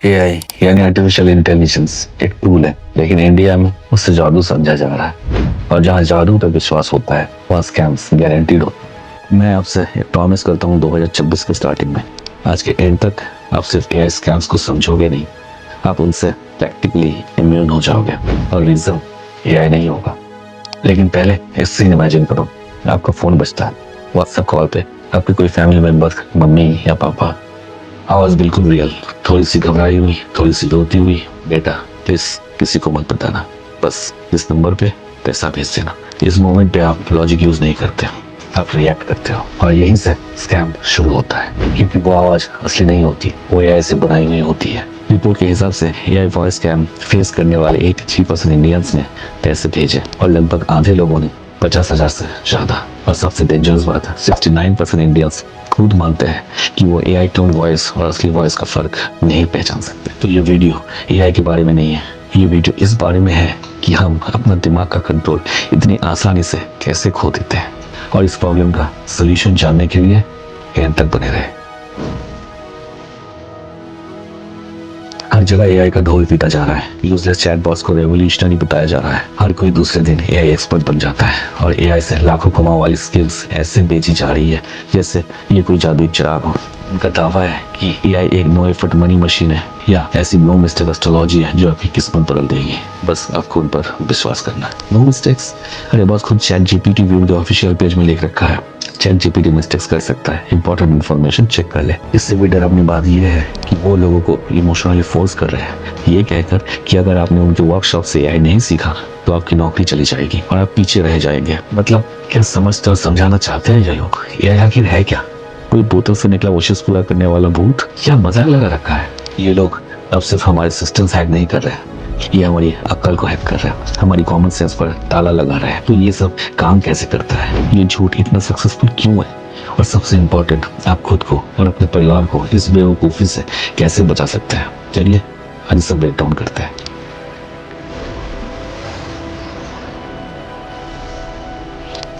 AI यानी artificial intelligence एक tool है, लेकिन इंडिया में उससे जादू समझा जा रहा है। और जहाँ जादू पर विश्वास होता है वहाँ स्कैम्स गारंटीड होते हैं। मैं आपसे एक प्रॉमिस करता हूँ 2026 के स्टार्टिंग में, आज के एंड तक आप सिर्फ एआई स्कैम्स को समझोगे नहीं, आप उनसे प्रैक्टिकली इम्यून हो जाओगे। और रीजन एआई नहीं होगा, लेकिन पहले एक सीन इमेजिन करो। आपका फोन बजता है, व्हाट्सएप कॉल पे आपके कोई फैमिली मेंबर, मम्मी या पापा। आवाज बिल्कुल रियल, थोड़ी सी घबराई हुई, थोड़ी सी रोती हुई। बेटा प्लीज किसी को मत बताना, बस इस नंबर पे पैसा भेज देना। इस मोमेंट पे आप लॉजिक यूज नहीं करते, आप रिएक्ट करते हो। और यहीं से स्कैम शुरू होता है, क्योंकि वो आवाज असली नहीं होती, वो एआई से बनाई हुई होती है। रिपोर्ट के हिसाब से एआई वॉइस स्कैम फेस करने वाले 83% इंडियंस ने पैसे भेजे, और लगभग आधे लोगों ने 50,000 से ज्यादा। और सबसे डेंजरस बात है, 69% इंडियंस खुद मानते हैं कि वो एआई टोन वॉइस और असली वॉइस का फर्क नहीं पहचान सकते। तो ये वीडियो एआई के बारे में नहीं है, ये वीडियो इस बारे में है कि हम अपना दिमाग का कंट्रोल इतनी आसानी से कैसे खो देते हैं। और इस प्रॉब्लम का सोल्यूशन जानने के लिए एंड तक बने रहे। हर जगह एआई का ढोल पीटा जा रहा है, यूजलेस चैटबॉट्स को रेवोल्यूशनरी बताया जा रहा है। हर कोई दूसरे दिन एआई एक्सपर्ट बन जाता है, और एआई से लाखों कमाने वाली स्किल्स ऐसे बेची जा रही है जैसे ये कोई जादुई चिराग हो। उनका दावा है कि एआई एक नो एफर्ट मनी मशीन है, या ऐसी नो मिस्टेक एस्ट्रोलॉजी है जो आपकी किस्मत बदल देगी। बस आपको उन पर विश्वास करना है। नो मिस्टेक्स, अरे बॉस खुद चैट जीपीटी व्यू के ऑफिशियल पेज में लिख रखा है, चैट जीपीटी मिस्टेक्स कर सकता है, इंपॉर्टेंट इन्फॉर्मेशन चेक कर ले। इससे भी डर अपनी बात यह है कि वो लोगों को इमोशनली फोर्स कर रहे हैं, ये कहकर कि अगर आपने उनके वर्कशॉप से एआई नहीं सीखा तो आपकी नौकरी चली जाएगी और आप पीछे रह जाएंगे। मतलब क्या समझते और समझाना चाहते हैं ये लोग? एआई आखिर है क्या? कोई बोतल से निकला विशेष पूरा करने वाला भूत? क्या मजाक लगा रखा है? ये लोग अब सिर्फ हमारे सिस्टम्स हैक नहीं कर रहे हैं, ये हमारी अक्ल को हैक कर रहे हैं, हमारी कॉमन सेंस पर ताला लगा रहे हैं। तो ये सब काम कैसे करता है? ये झूठ इतना सक्सेसफुल क्यों है? और सबसे इम्पोर्टेंट, आप खुद को और अपने परिवार को इस बेवकूफ़ी से कैसे बचा सकते हैं? चलिए आज सब ब्रेक डाउन करते हैं।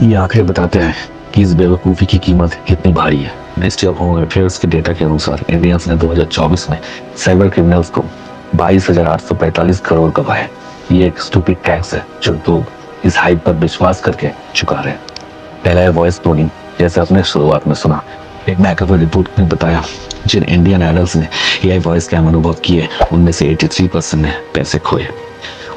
ये आंकड़े बताते हैं कि इस बेवकूफ़ी की कीमत कितनी भारी है। मिनिस्ट्री ऑफ होम अफेयर्स के डेटा के अनुसार इंडियंस ने 2024 में साइबर क्रिमिनल्स को 22,845 करोड़ गवाए। ये एक स्टूपिड टैक्स है जो लोग इस हाइप पर विश्वास करके चुका रहे हैं। पहला है वॉइस क्लोनिंग, जैसे आपने शुरुआत में सुना। एक मैकअवर रिपोर्ट ने बताया जिन इंडियन एडल्ट्स ने एआई वॉइस स्कैम अनुभव किए उनमें से 83% ने पैसे खोए।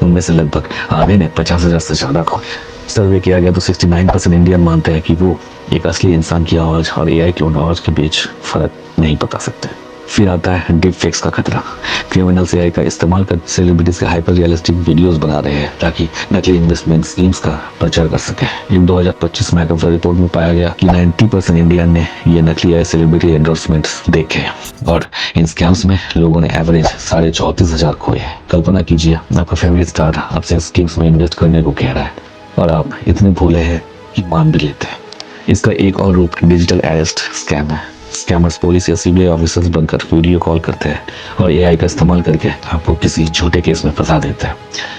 उनमें से लगभग आधे ने 50,000 से ज्यादा खोए। सर्वे किया गया तो 69% इंडियन मानते हैं कि वो एक असली इंसान की आवाज और एआई क्लोन आवाज के बीच फर्क नहीं बता सकते। फिर आता है डीप फेक्स का खतरा। क्रिमिनल्स एआई का इस्तेमाल कर सेलिब्रिटीज के हाइपर रियलिस्टिक वीडियोस बना रहे हैं ताकि नकली इन्वेस्टमेंट स्कीम्स का प्रचार कर सके। एक 2025 मैकअवर रिपोर्ट में पाया गया कि 90% इंडियन ने ये नकली एआई सेलिब्रिटी एंडोर्समेंट्स देखे, और इन स्कैम्स में लोगों ने एवरेज 34,500 खोए। कल्पना कीजिए आपका फेवरेट स्टार आपसे स्कीम्स में इन्वेस्ट करने को कह रहा है और आप इतने भोले हैं कि मान भी लेते हैं। इसका एक और रूप डिजिटल अरेस्ट स्कैम है। स्कैमर्स पुलिस या सीबीआई ऑफिसर्स बनकर वीडियो कॉल करते हैं और एआई का इस्तेमाल करके आपको किसी झूठे केस में फंसा देते हैं।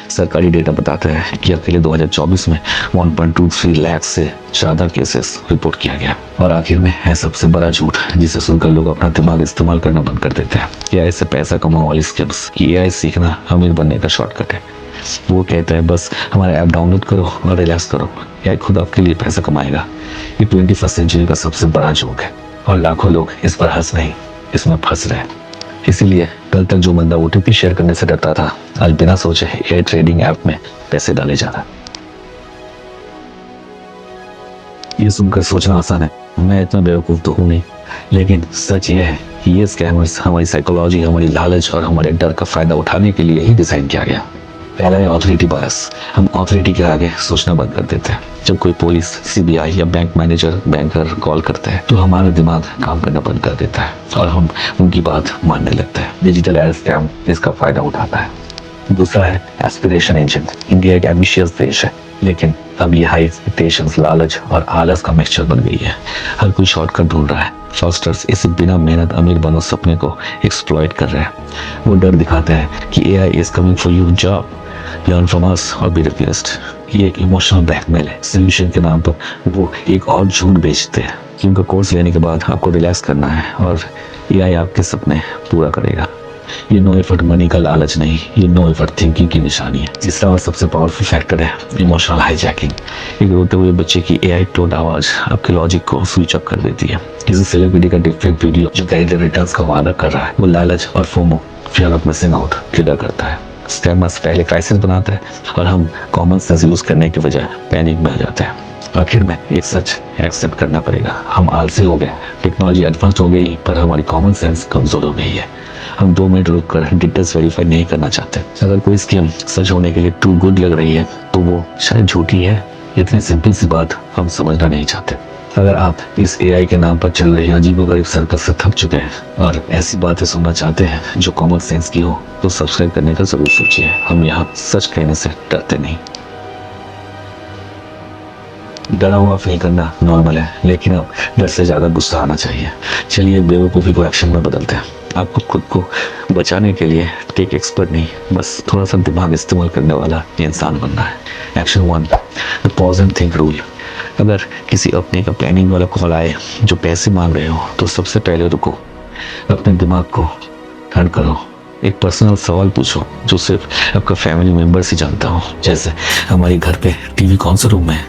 सरकारी डेटा बताता है कि अकेले 2024 में 1.23 लाख से ज़्यादा केसेस रिपोर्ट किया गया। और आखिर में है सबसे बड़ा झूठ जिसे सुनकर लोग अपना दिमाग इस्तेमाल करना बंद कर देते हैं। एआई से पैसा कमाने वाली स्किल्स कि एआई सीखना अमीर बनने का शॉर्टकट है। वो कहता है बस हमारा ऐप डाउनलोड करो और रिलैक्स करो, एआई खुद आपके लिए पैसा कमाएगा। ये 21वीं सेंचुरी का सबसे बड़ा जोक है, और लाखों लोग इस पर हंस नहीं, इसमें फंस रहे हैं। इसीलिए कल तक जो बंदा ओटीपी शेयर करने से डरता था, आज बिना सोचे एआई ट्रेडिंग ऐप में पैसे डाले जा रहा है। ये सुनकर सोचना आसान है, मैं इतना बेवकूफ़ तो हूँ नहीं, लेकिन सच ये है कि ये स्कैमर्स हमारी साइकोलॉजी, हमारी लालच और हमारे डर का फायदा उठाने के लिए ही डिज़ाइन किया गया। पहला है ऑथोरिटी बायस। हम ऑथोरिटी के आगे सोचना बंद कर देते हैं। जब कोई पुलिस, सीबीआई या बैंक मैनेजर, बैंकर कॉल करते हैं तो हमारा दिमाग काम करना बंद कर देता है और हम उनकी बात मानने लगते हैं। डिजिटल एड स्कैम इसका फायदा उठाता है। दूसरा है एस्पिरेशन इंजन। इंडिया एक एम्बिशियस देश है, लेकिन अब ये हाई एक्सपेक्टेशंस, लालच और आलस का मिक्सचर बन गई है। हर कोई शॉर्टकट ढूंढ रहा है। फ्रॉस्टर्स इसे बिना मेहनत अमीर बनो सपने को एक्सप्लॉइट कर रहे हैं। वो डर दिखाते हैं कि AI is coming for you job, learn from us और बी रिप्लेस्ड। ये एक इमोशनल ब्लैकमेल है। सोल्यूशन के नाम पर वो एक और झूठ बेचते हैं कि उनका कोर्स लेने के बाद आपको रिलैक्स करना है और एआई आपके सपने पूरा करेगा। ये नो एफर्ट मनी का लालच नहीं, ये नो एफर्ट थिंकिंग की निशानी है। तीसरा और सबसे पावरफुल फैक्टर है इमोशनल हाईजैकिंग। एक रोते हुए बच्चे की एआई टोन आवाज आपके लॉजिक को स्विच अप कर देती है। किसी सेलिब्रिटी का डिफेक्ट वीडियो जो गाइडेड रिटर्न्स का वादा कर रहा है, वो लालच और FOMO, fear of missing out, trigger करता है। स्कैमर्स पहले क्राइसिस बनाता है और हम कॉमन सेंस यूज करने के बजाय पैनिक में आ जाते हैं। आखिर में एक सच एक्सेप्ट करना पड़ेगा, हम आलसी हो गए। टेक्नोलॉजी एडवांस हो गई पर हमारी कॉमन सेंस कमजोर हो गई है। हम 2 मिनट रुक कर डिटेल्स वेरीफाई नहीं करना चाहते। अगर कोई स्कीम सच होने के लिए टू गुड लग रही है तो वो शायद झूठी है। इतनी सिंपल सी बात हम समझना नहीं चाहते। अगर आप इस एआई के नाम पर चल रहे अजीबोगरीब सर्कस से थक चुके हैं और ऐसी बातें सुनना चाहते हैं जो कॉमन सेंस की हो, तो सब्सक्राइब करने का जरूर सोचिए। हम यहाँ सच कहने से डरते नहीं। डरा हुआ फील करना नॉर्मल है, लेकिन अब डर से ज्यादा गुस्सा आना चाहिए। चलिए बेवकूफ़ी को एक्शन में बदलते हैं। आपको खुद को बचाने के लिए टेक एक्सपर्ट नहीं, बस थोड़ा सा दिमाग इस्तेमाल करने वाला इंसान बनना है। Action 1, the pause and think rule. अगर किसी अपने का प्लानिंग वाला कॉल आए जो पैसे मांग रहे हो, तो सबसे पहले रुको, अपने दिमाग को ठंड करो। एक पर्सनल सवाल पूछो जो सिर्फ आपका फैमिली मेम्बर्स ही जानता हो, जैसे हमारे घर पे टीवी कौन सा रूम में है,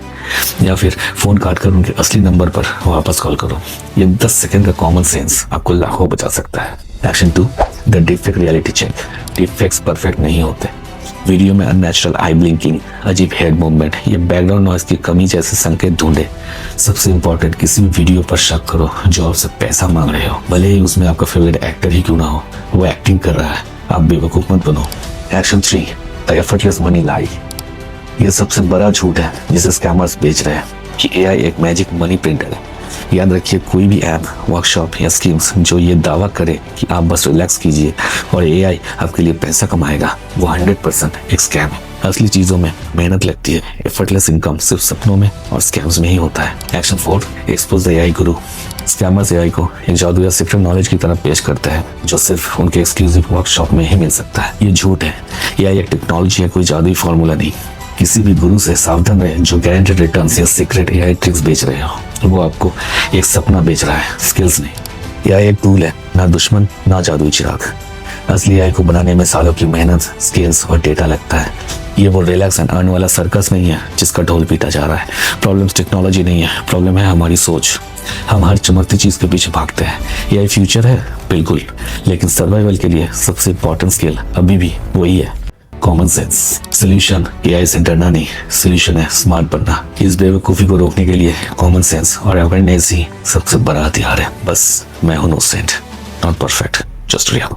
या फिर फोन काट कर उनके असली नंबर पर वापस कॉल करो। ये 10 सेकंड का कॉमन सेंस आपको लाखों बचा सकता है। Action 2, the defect reality check. Defects perfect नहीं होते। वीडियो में अननेचुरल आई ब्लिंकिंग, अजीब हेड मूवमेंट या बैकग्राउंड नॉइज की कमी जैसे संकेत ढूंढे। सबसे इंपॉर्टेंट, किसी भी वीडियो पर शक करो जो आपसे पैसा मांग रहे हो, भले ही उसमें आपका फेवरेट एक्टर ही क्यों ना हो। वो एक्टिंग कर रहा है, आप बेवकूफ मत बनो। एक्शन 3, द एफर्टलेस मनी लाई। ये सबसे बड़ा झूठ है जिसे स्कैमर्स बेच रहे हैं कि एआई एक मैजिक मनी प्रिंटर है। याद रखिए, कोई भी ऐप, वर्कशॉप या स्कीम्स जो ये दावा करे कि आप बस रिलैक्स कीजिए और एआई आपके लिए पैसा कमाएगा, वो 100% एक स्कैम है। असली चीजों में मेहनत लगती है। एफर्टलेस इनकम सिर्फ सपनों में और स्कैम्स में ही होता है। Action 4, expose the AI Guru. Scammers AI को एक जादू या सीक्रेट नॉलेज की तरह पेश करते हैं जो सिर्फ उनके एक्सक्लूसिव वर्कशॉप में ही मिल सकता है। ये झूठ है। एआई एक टेक्नोलॉजी है, कोई जादुई फॉर्मूला नहीं। किसी भी गुरु से सावधान रहे जो गारंटेड रिटर्न्स या सीक्रेट एआई ट्रिक्स बेच रहे हो। वो आपको एक सपना बेच रहा है, स्किल्स नहीं। एआई एक टूल है, ना दुश्मन ना जादुई चिराग। असली एआई को बनाने में सालों की मेहनत, स्किल्स और डेटा लगता है। ये वो रिलैक्स एंड अर्न वाला सर्कस नहीं है जिसका ढोल पीटा जा रहा है। प्रॉब्लम्स टेक्नोलॉजी नहीं है, प्रॉब्लम है हमारी सोच। हम हर चमकती चीज के पीछे भागते हैं। एआई फ्यूचर है बिल्कुल, लेकिन सर्वाइवल के लिए सबसे इंपॉर्टेंट स्किल अभी भी वही है, कॉमन सेंस। सोल्यूशन एआई से डरना नहीं, सोल्यूशन है स्मार्ट बनना। इस बेवकूफी को रोकने के लिए कॉमन सेंस और अवेयरनेस ही सबसे बड़ा हथियार है। बस मैं हूं innocent, not perfect, just real.